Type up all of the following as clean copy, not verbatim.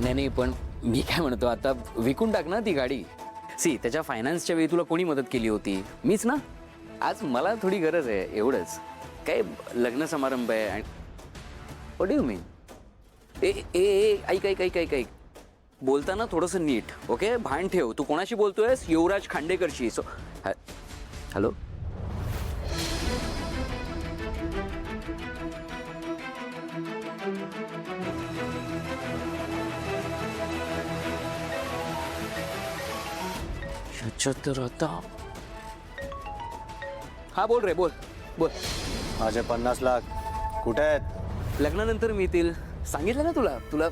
नाही नाही, पण मी काय म्हणतो, आता विकून टाक ना ती गाडी. सी, त्याच्या फायनान्सच्या वेळी तुला कोणी मदत केली होती? मीच ना. आज मला थोडी गरज आहे, एवढंच. काय लग्न समारंभ आहे आणि व्हॉट डू यू मीन? ए ए ए ऐक ऐक ऐक ऐक ऐक, बोलताना थोडंसं नीट, ओके? भान ठेव. तू कोणाशी बोलतोयस? युवराज खांडेकरशी. So hello. तर आता हा, बोल रे, बोल बोल. माझे 50 लाख कुठे आहेत? लग्नानंतर मिळतील. सांगितलं ना तुला, तुला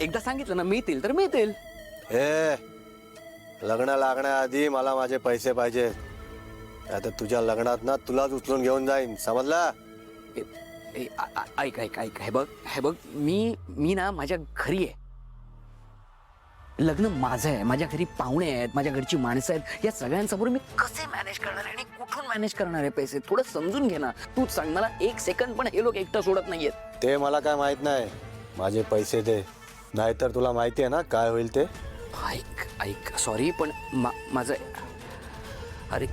एकदा सांगितलं ना, मिळतील तर मिळतील. हे लग्न लागण्याआधी मला माझे पैसे पाहिजे. आता तुझ्या लग्नात ना तुलाच उचलून घेऊन जाईन, समजला? ऐक ऐक ऐक, हे बघ, मी ना माझ्या घरी आहे. लग्न माझं आहे, माझ्या घरी पाहुणे आहेत, माझ्या घरची माणसं आहेत. या सगळ्यांसमोर मी कसे मॅनेज करणार आहे आणि कुठून मॅनेज करणार आहे पैसे? थोडं समजून घे ना. तूच सांग मला. 1 सेकंड पण हे लोक एकटा सोडत नाहीयेत. ते मला काय माहित नाही. माझे पैसे दे, नाहीतर तुला माहिती आहे ना काय होईल ते. ऐक ऐक, सॉरी, पण माझं, अरे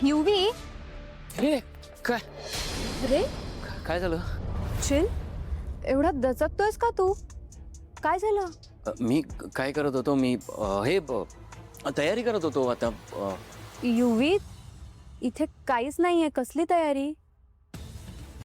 युवी, हे काय रे काय झालं? चिल. एवढा दचकतोयस का तू? काय झालं? मी काय करत होतो, मी हे तयारी करत होतो आता. युवी, इथे काहीच नाहीये. कसली तयारी?